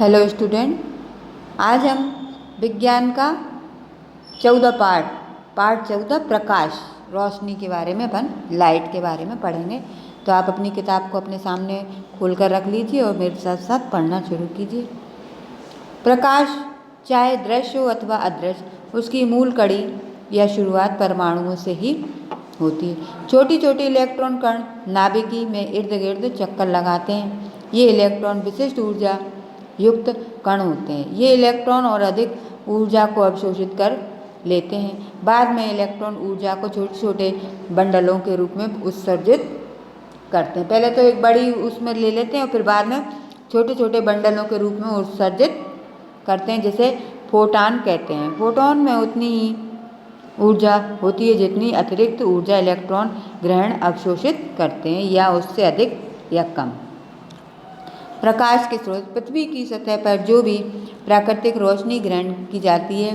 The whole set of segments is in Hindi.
हेलो स्टूडेंट, आज हम विज्ञान का 14 पार्ट 14 प्रकाश रोशनी के बारे में लाइट के बारे में पढ़ेंगे। तो आप अपनी किताब को अपने सामने खोल कर रख लीजिए और मेरे साथ साथ पढ़ना शुरू कीजिए। प्रकाश चाहे दृश्य हो अथवा अदृश्य, उसकी मूल कड़ी या शुरुआत परमाणुओं से ही होती है। छोटी छोटी इलेक्ट्रॉन कण नाभिकी में इर्द गिर्द चक्कर लगाते हैं। ये इलेक्ट्रॉन विशिष्ट ऊर्जा युक्त कण होते हैं। ये इलेक्ट्रॉन और अधिक ऊर्जा को अवशोषित कर लेते हैं। बाद में इलेक्ट्रॉन ऊर्जा को छोटे छोटे बंडलों के रूप में उत्सर्जित करते हैं। पहले तो एक बड़ी उसमें ले लेते हैं और फिर बाद में छोटे छोटे बंडलों के रूप में उत्सर्जित करते हैं, जिसे फोटॉन कहते हैं। फोटॉन में उतनी ही ऊर्जा होती है जितनी अतिरिक्त ऊर्जा इलेक्ट्रॉन ग्रहण अवशोषित करते हैं, या उससे अधिक या कम। प्रकाश के स्रोत पृथ्वी की सतह पर जो भी प्राकृतिक रोशनी ग्रहण की जाती है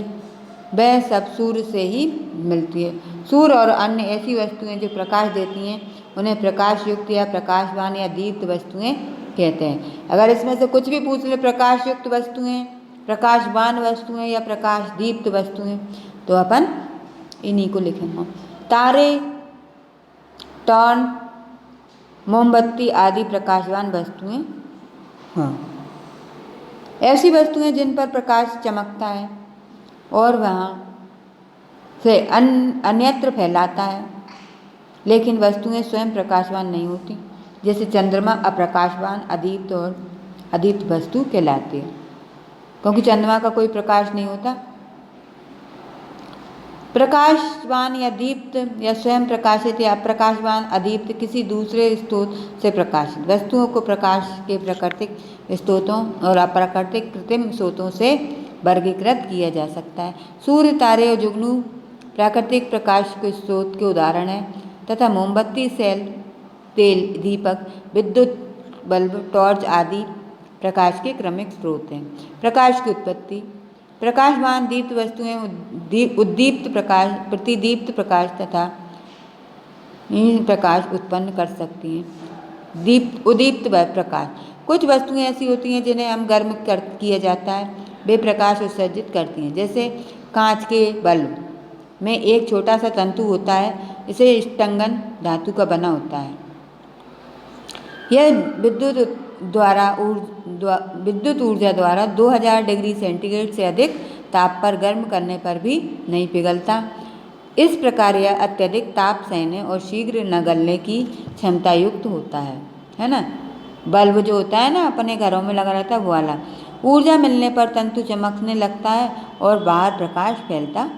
वह सब सूर्य से ही मिलती है। सूर्य और अन्य ऐसी वस्तुएं जो प्रकाश देती हैं उन्हें प्रकाश युक्त या प्रकाशवान या दीप्त वस्तुएं कहते हैं। अगर इसमें से कुछ भी पूछ ले, प्रकाश युक्त वस्तुएं, प्रकाशवान वस्तुएं या प्रकाश दीप्त वस्तुएं, तो अपन इन्हीं को लिखेंगे। तारे, टॉर्च, मोमबत्ती आदि प्रकाशवान वस्तुएं ऐसी वस्तुएं जिन पर प्रकाश चमकता है और वहाँ से अन्यत्र फैलाता है, लेकिन वस्तुएं स्वयं प्रकाशवान नहीं होती। जैसे चंद्रमा अप्रकाशवान, अदीप्त और अदीप्त वस्तु कहलाती है, क्योंकि चंद्रमा का कोई प्रकाश नहीं होता। प्रकाशवान या दीप्त या स्वयं प्रकाशित या अप्रकाशवान, अदीप्त किसी दूसरे स्रोत से प्रकाशित वस्तुओं को प्रकाश के प्राकृतिक स्रोतों और अप्राकृतिक कृत्रिम स्रोतों से वर्गीकृत किया जा सकता है। सूर्य, तारे और जुगनू प्राकृतिक प्रकाश के स्रोत के उदाहरण हैं, तथा मोमबत्ती, सेल, तेल, दीपक, विद्युत बल्ब, टॉर्च आदि प्रकाश के क्रमिक स्रोत हैं। प्रकाश की उत्पत्ति। प्रकाशवान दीप्त वस्तुएं उद्दीप्त प्रकाश, प्रतिदीप्त प्रकाश तथा प्रकाश उत्पन्न कर सकती हैं। उद्दीप्त प्रकाश। कुछ वस्तुएं ऐसी होती हैं जिन्हें हम गर्म किया जाता है, वे प्रकाश उत्सर्जित करती हैं। जैसे कांच के बल्ब में एक छोटा सा तंतु होता है, इसे स्टंगन धातु का बना होता है। यह विद्युत ऊर्जा द्वारा 2000 डिग्री सेंटीग्रेड से अधिक ताप पर गर्म करने पर भी नहीं पिघलता। इस प्रकार यह अत्यधिक ताप सहने और शीघ्र न गलने की क्षमता युक्त होता है ना। बल्ब जो होता है ना, अपने घरों में लगा रहता है, वो वाला। ऊर्जा मिलने पर तंतु चमकने लगता है और बाहर प्रकाश फैलता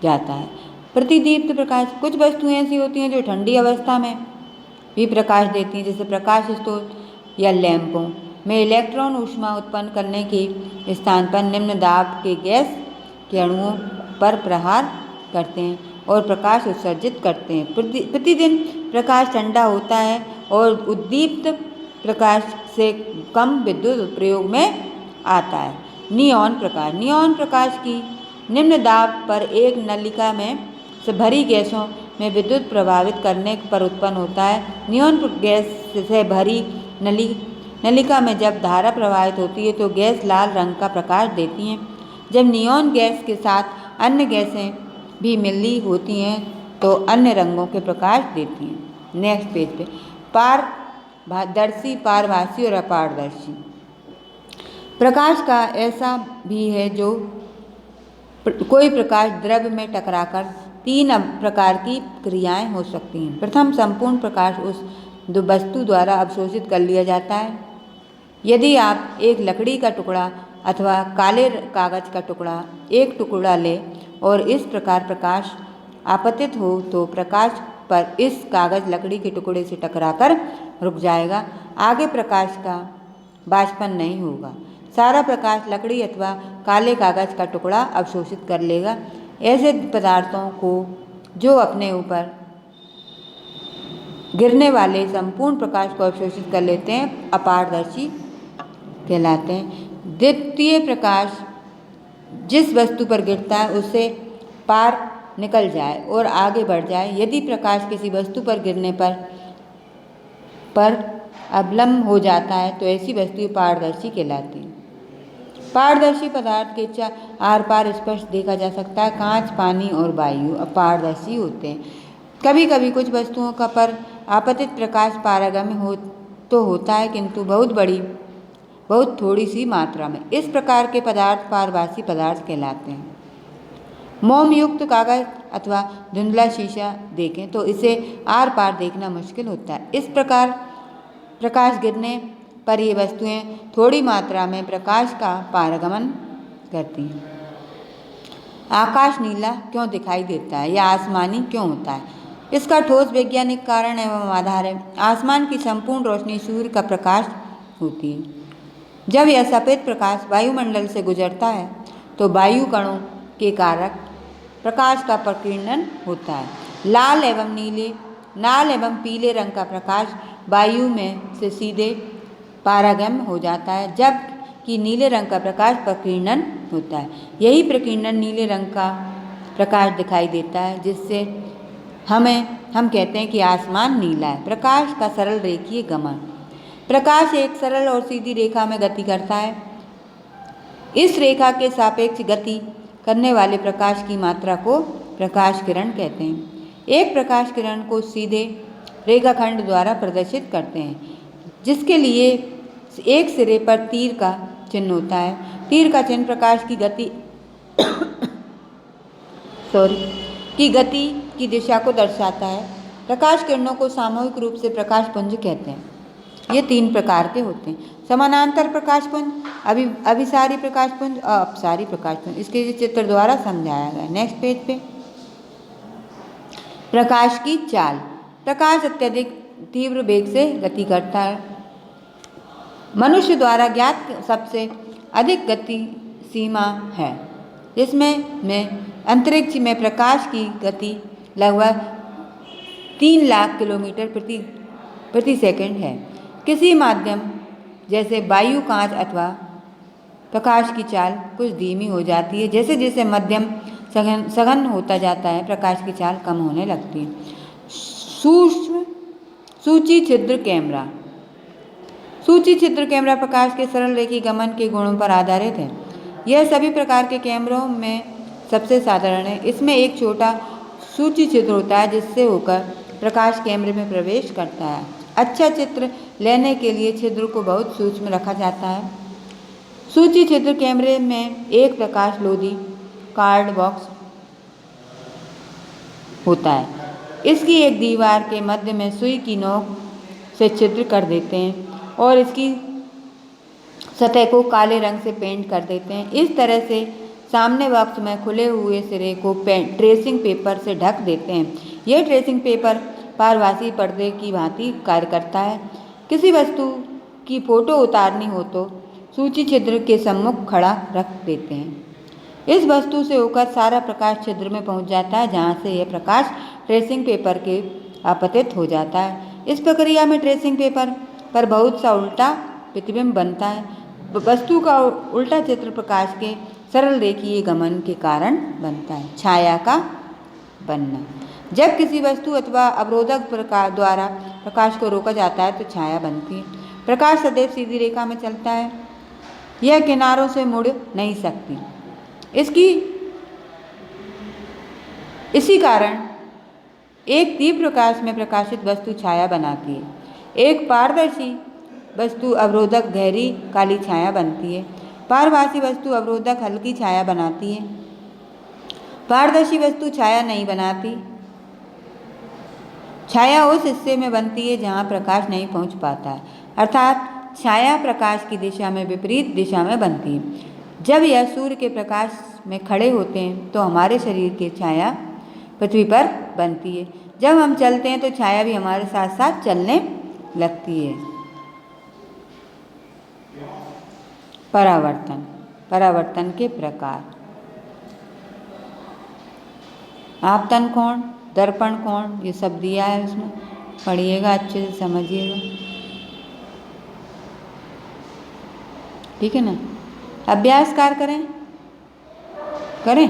जाता है। प्रतिदीप्त प्रकाश। कुछ वस्तुएं ऐसी होती हैं जो ठंडी अवस्था में भी प्रकाश देती हैं, जैसे प्रकाश स्रोत या लैंपों में इलेक्ट्रॉन ऊष्मा उत्पन्न करने के स्थान पर निम्न दाब के गैस के अणुओं पर प्रहार करते हैं और प्रकाश उत्सर्जित करते हैं। प्रतिदिन प्रकाश ठंडा होता है और उद्दीप्त प्रकाश से कम विद्युत प्रयोग में आता है। नियॉन प्रकाश। नियॉन प्रकाश की निम्न दाब पर एक नलिका में से भरी गैसों में विद्युत प्रभावित करने पर उत्पन्न होता है। नियॉन गैस से भरी नलिका में जब धारा प्रवाहित होती है तो गैस लाल रंग का प्रकाश देती हैं। जब नियॉन गैस के साथ अन्य गैसें भी मिली होती हैं तो अन्य रंगों के प्रकाश देती हैं। नेक्स्ट पेज पे पारदर्शी, पारभासी और अपारदर्शी। प्रकाश का ऐसा भी है जो कोई प्रकाश द्रव्य में टकराकर 3 प्रकार की क्रियाएं हो सकती हैं। प्रथम, संपूर्ण प्रकाश उस वस्तु द्वारा अवशोषित कर लिया जाता है। यदि आप एक लकड़ी का टुकड़ा अथवा काले कागज का एक टुकड़ा लें और इस प्रकार प्रकाश आपतित हो तो प्रकाश पर इस कागज लकड़ी के टुकड़े से टकराकर रुक जाएगा। आगे प्रकाश का वाष्पन नहीं होगा। सारा प्रकाश लकड़ी अथवा काले कागज का टुकड़ा अवशोषित कर लेगा। ऐसे पदार्थों को जो अपने ऊपर गिरने वाले संपूर्ण प्रकाश को अवशोषित कर लेते हैं, अपारदर्शी कहलाते हैं। द्वितीय प्रकाश जिस वस्तु पर गिरता है उससे पार निकल जाए और आगे बढ़ जाए। यदि प्रकाश किसी वस्तु पर गिरने पर अवलंब हो जाता है तो ऐसी वस्तु पारदर्शी कहलाती है। पारदर्शी पदार्थ के आर पार स्पष्ट देखा जा सकता है। कांच, पानी और वायु अपारदर्शी होते हैं। कभी कभी कुछ वस्तुओं का पर आपतित प्रकाश पारगम्य होता है, किंतु बहुत थोड़ी सी मात्रा में। इस प्रकार के पदार्थ पारभासी पदार्थ कहलाते हैं। मोम युक्त कागज अथवा धुंधला शीशा देखें तो इसे आर पार देखना मुश्किल होता है। इस प्रकार प्रकाश गिरने पर ये वस्तुएं थोड़ी मात्रा में प्रकाश का पारगमन करती हैं। आकाश नीला क्यों दिखाई देता है या आसमानी क्यों होता है? इसका ठोस वैज्ञानिक कारण एवं आधार है। आसमान की संपूर्ण रोशनी सूर्य का प्रकाश होती है। जब यह सफ़ेद प्रकाश वायुमंडल से गुजरता है तो वायु कणों के कारक प्रकाश का प्रकीर्णन होता है। लाल एवं पीले रंग का प्रकाश वायु में से सीधे पारगम्य हो जाता है, जबकि नीले रंग का प्रकाश प्रकीर्णन होता है। यही प्रकीर्णन नीले रंग का प्रकाश दिखाई देता है, जिससे हम कहते हैं कि आसमान नीला है। प्रकाश का सरल रेखीय गमन। प्रकाश एक सरल और सीधी रेखा में गति करता है। इस रेखा के सापेक्ष गति करने वाले प्रकाश की मात्रा को प्रकाश किरण कहते हैं। एक प्रकाश किरण को सीधे रेखाखंड द्वारा प्रदर्शित करते हैं, जिसके लिए एक सिरे पर तीर का चिन्ह होता है। तीर का चिन्ह प्रकाश की गति की दिशा को दर्शाता है। प्रकाश किरणों को सामूहिक रूप से प्रकाश पुंज कहते हैं। ये 3 प्रकार के होते हैं: समानांतर प्रकाश पुंज, अभिसारी प्रकाश पुंज और अपसारी प्रकाश पुंज। इसके चित्र द्वारा समझाया गया। नेक्स्ट पेज पे प्रकाश की चाल। प्रकाश अत्यधिक तीव्र वेग से गति करता है। मनुष्य द्वारा ज्ञात सबसे अधिक गति सीमा है, जिसमें अंतरिक्ष में प्रकाश की गति लगभग 3 लाख किलोमीटर प्रति सेकंड है। किसी माध्यम जैसे वायु, कांच अथवा प्रकाश की चाल कुछ धीमी हो जाती है। जैसे जैसे मध्यम सघन होता जाता है, प्रकाश की चाल कम होने लगती है। सूक्ष्म सूची छिद्र कैमरा। सूची छिद्र कैमरा प्रकाश के सरल रेखीय गमन के गुणों पर आधारित है। यह सभी प्रकार के कैमरों में सबसे साधारण है। इसमें एक छोटा सूची छिद्र होता है, जिससे होकर प्रकाश कैमरे में प्रवेश करता है। अच्छा चित्र लेने के लिए छिद्र को बहुत सूक्ष्म रखा जाता है। सूची छिद्र कैमरे में एक प्रकाश लोधी कार्ड बॉक्स होता है। इसकी एक दीवार के मध्य में सुई की नोक से छिद्र कर देते हैं और इसकी सतह को काले रंग से पेंट कर देते हैं। इस तरह से सामने बॉक्स में खुले हुए सिरे को ट्रेसिंग पेपर से ढक देते हैं। यह ट्रेसिंग पेपर पारभासी पर्दे की भांति कार्य करता है। किसी वस्तु की फोटो उतारनी हो तो सूची छिद्र के सम्मुख खड़ा रख देते हैं। इस वस्तु से होकर सारा प्रकाश छिद्र में पहुंच जाता है, जहां से यह प्रकाश ट्रेसिंग पेपर के आपतित हो जाता है। इस प्रक्रिया में ट्रेसिंग पेपर पर बहुत सा उल्टा प्रतिबिंब बनता है। वस्तु का उल्टा चित्र प्रकाश के सरल रेखीय गमन के कारण बनता है। छाया का बनना। जब किसी वस्तु अथवा अवरोधक द्वारा प्रकाश को रोका जाता है तो छाया बनती है। प्रकाश सदैव सीधी रेखा में चलता है, यह किनारों से मुड़ नहीं सकती। इसी कारण एक तीव्र प्रकाश में प्रकाशित वस्तु छाया बनाती है। एक पारदर्शी वस्तु अवरोधक गहरी काली छाया बनती है। पारभासी वस्तु अवरोधक हल्की छाया बनाती है। पारदर्शी वस्तु छाया नहीं बनाती। छाया उस हिस्से में बनती है जहाँ प्रकाश नहीं पहुँच पाता है, अर्थात छाया प्रकाश की दिशा में विपरीत दिशा में बनती है। जब यह सूर्य के प्रकाश में खड़े होते हैं तो हमारे शरीर की छाया पृथ्वी पर बनती है। जब हम चलते हैं तो छाया भी हमारे साथ साथ चलने लगती है। परावर्तन के प्रकार। आपतन कोण, दर्पण कोण, ये सब दिया है उसमें, पढ़िएगा, अच्छे से समझिएगा, ठीक है ना। अभ्यास कार्य करें।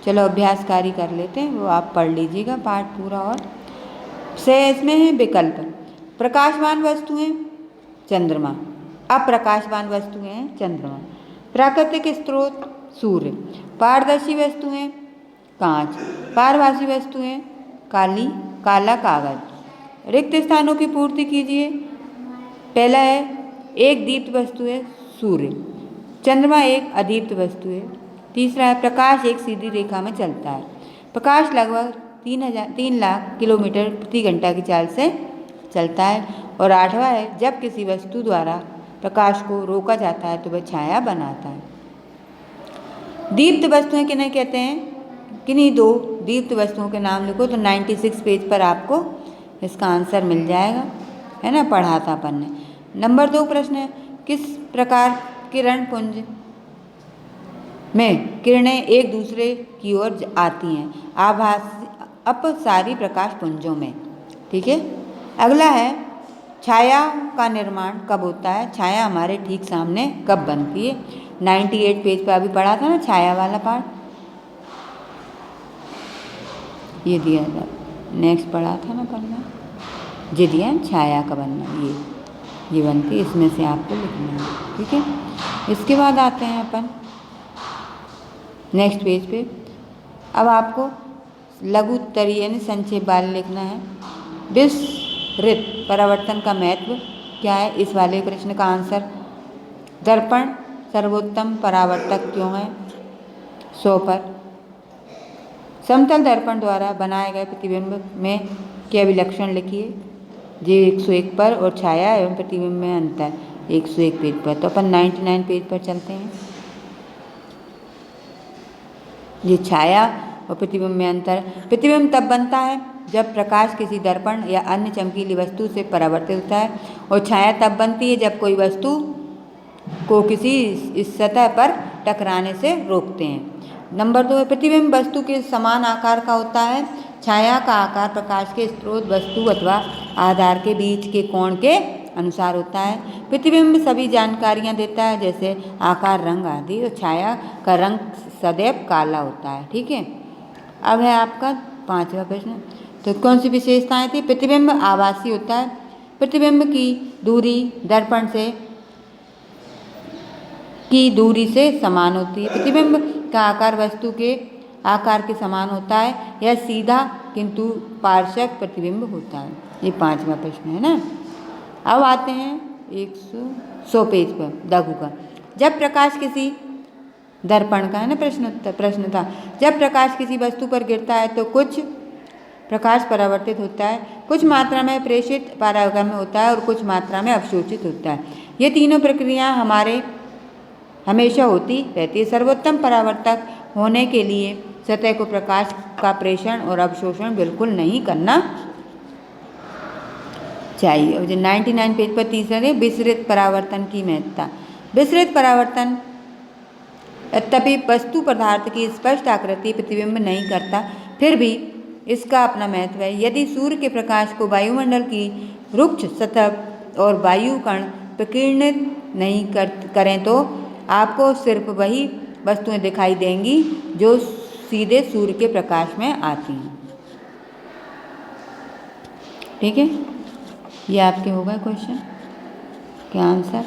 चलो अभ्यास कार्य कर लेते हैं, वो आप पढ़ लीजिएगा पाठ पूरा। और इसमें है विकल्प। प्रकाशमान वस्तुएं चंद्रमा, अप्रकाशमान वस्तुएं चंद्रमा। प्राकृतिक स्रोत सूर्य, पारदर्शी वस्तुएं कांच, पारभासी वस्तुएं काला कागज। रिक्त स्थानों की पूर्ति कीजिए। पहला है एक दीप्त वस्तु है सूर्य, चंद्रमा एक अदीप्त वस्तु है। तीसरा है प्रकाश एक सीधी रेखा में चलता है, प्रकाश लगभग 3 लाख किलोमीटर प्रति घंटा की चाल से चलता है। और आठवां है जब किसी वस्तु द्वारा प्रकाश को रोका जाता है तो वह छाया बनाता है। दीप्त वस्तुएं किन्हें कहते हैं? किन्हीं 2 दीप्त वस्तुओं के नाम लिखो तो 96 पेज पर आपको इसका आंसर मिल जाएगा, है ना, पढ़ा था अपन ने। नंबर 2 प्रश्न है किस प्रकार किरण पुंज में किरणें एक दूसरे की ओर आती हैं? अपसारी प्रकाश पुंजों में। ठीक है। अगला है छाया का निर्माण कब होता है? छाया हमारे ठीक सामने कब बनती है? 98 पेज पर अभी पढ़ा था ना छाया वाला पार्ट, ये दिया था, नेक्स्ट पढ़ा था ना पढ़ना, ये दिया छाया का बनना, ये बनती है, इसमें से आपको लिखना है। ठीक है। इसके बाद आते हैं अपन नेक्स्ट पेज पे। अब आपको लघु उत्तरीय यानी संक्षेप वाले लिखना है। विसरित परावर्तन का महत्व क्या है? इस वाले प्रश्न का आंसर दर्पण सर्वोत्तम परावर्तक क्यों है? 100 पर। समतल दर्पण द्वारा बनाए गए प्रतिबिंब में के अभिलक्षण लिखिए। जी 101 पर। और छाया एवं प्रतिबिंब में अंतर 101 पेज पर। तो अपन 99 पेज पर चलते हैं। ये छाया और प्रतिबिंब में अंतर। प्रतिबिंब तब बनता है जब प्रकाश किसी दर्पण या अन्य चमकीली वस्तु से परावर्तित होता है, और छाया तब बनती है जब कोई वस्तु को किसी इस सतह पर टकराने से रोकते हैं। नंबर 2 है प्रतिबिंब वस्तु के समान आकार का होता है। छाया का आकार प्रकाश के स्रोत वस्तु अथवा आधार के बीच के कोण के अनुसार होता है। प्रतिबिंब सभी जानकारियां देता है जैसे आकार, रंग आदि, और छाया का रंग सदैव काला होता है। ठीक है। अब है आपका 5वां प्रश्न। तो कौन सी विशेषताएं थी? प्रतिबिंब आभासी होता है। प्रतिबिंब की दूरी से समान होती है। प्रतिबिंब का आकार वस्तु के आकार के समान होता है। यह सीधा किंतु पारदर्शक प्रतिबिंब होता है। ये 5वां प्रश्न है ना। अब आते हैं 100 पेज पर लघु का। जब प्रकाश किसी दर्पण का है ना प्रश्न था। जब प्रकाश किसी वस्तु पर गिरता है तो कुछ प्रकाश परावर्तित होता है, कुछ मात्रा में प्रेषित परागम्य होता है और कुछ मात्रा में अवशोषित होता है। ये तीनों प्रक्रियाएं हमेशा होती रहती है। सर्वोत्तम परावर्तक होने के लिए सतह को प्रकाश का प्रेषण और अवशोषण बिल्कुल नहीं करना चाहिए। और जो 99 पेज पर तीसरा है विसरित परावर्तन की महत्ता। विसरित परावर्तन यद्यपि वस्तु पदार्थ की स्पष्ट आकृति प्रतिबिंब नहीं करता, फिर भी इसका अपना महत्व है। यदि सूर्य के प्रकाश को वायुमंडल की रुक्ष सतह और वायु कण प्रकीर्णित नहीं करें तो आपको सिर्फ वही वस्तुएं दिखाई देंगी जो सीधे सूर्य के प्रकाश में आती हैं। ठीक है। ये आपके हो गए क्वेश्चन के आंसर।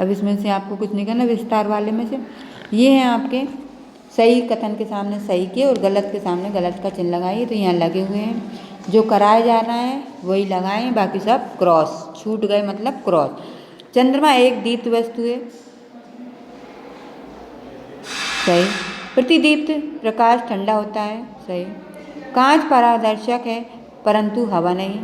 अब इसमें से आपको कुछ नहीं करना, विस्तार वाले में से ये हैं आपके सही कथन के सामने सही के और गलत के सामने गलत का चिन्ह लगाइए। तो यहाँ लगे हुए हैं, जो कराया जा रहा है वही लगाएं, बाकी सब क्रॉस छूट गए मतलब क्रॉस। चंद्रमा एक दीप्त वस्तु है, सही। प्रतिदीप्त प्रकाश ठंडा होता है, सही। कांच पारदर्शक है परंतु हवा नहीं।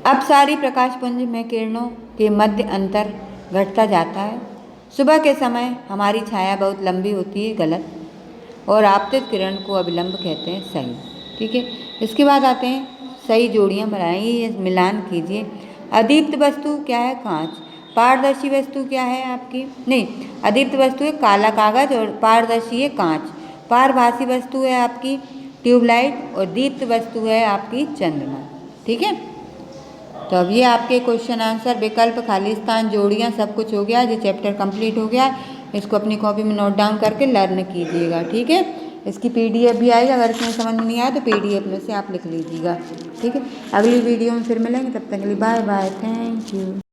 अपसारी प्रकाशपुंज में किरणों के मध्य अंतर घटता जाता है। सुबह के समय हमारी छाया बहुत लंबी होती है, गलत। और आपतित किरण को अभिलंब कहते हैं, सही। ठीक है। इसके बाद आते हैं सही जोड़ियाँ बनाइए, मिलान कीजिए। अदीप्त वस्तु क्या है? कांच। पारदर्शी वस्तु क्या है आपकी? नहीं, अदीप्त वस्तु है काला कागज और पारदर्शी है कांच। पारभासी वस्तु है आपकी ट्यूबलाइट और दीप्त वस्तु है आपकी चंद्रमा। ठीक है। तो अब ये आपके क्वेश्चन आंसर, विकल्प, खाली स्थान, जोड़ियाँ सब कुछ हो गया। ये चैप्टर कंप्लीट हो गया। इसको अपनी कॉपी में नोट डाउन करके लर्न कीजिएगा। ठीक है। इसकी PDF भी आएगी, अगर इसमें समझ में नहीं आया तो PDF में से आप लिख लीजिएगा। ठीक है, अगली वीडियो में फिर मिलेंगे, तब तक के लिए बाय बाय, थैंक यू।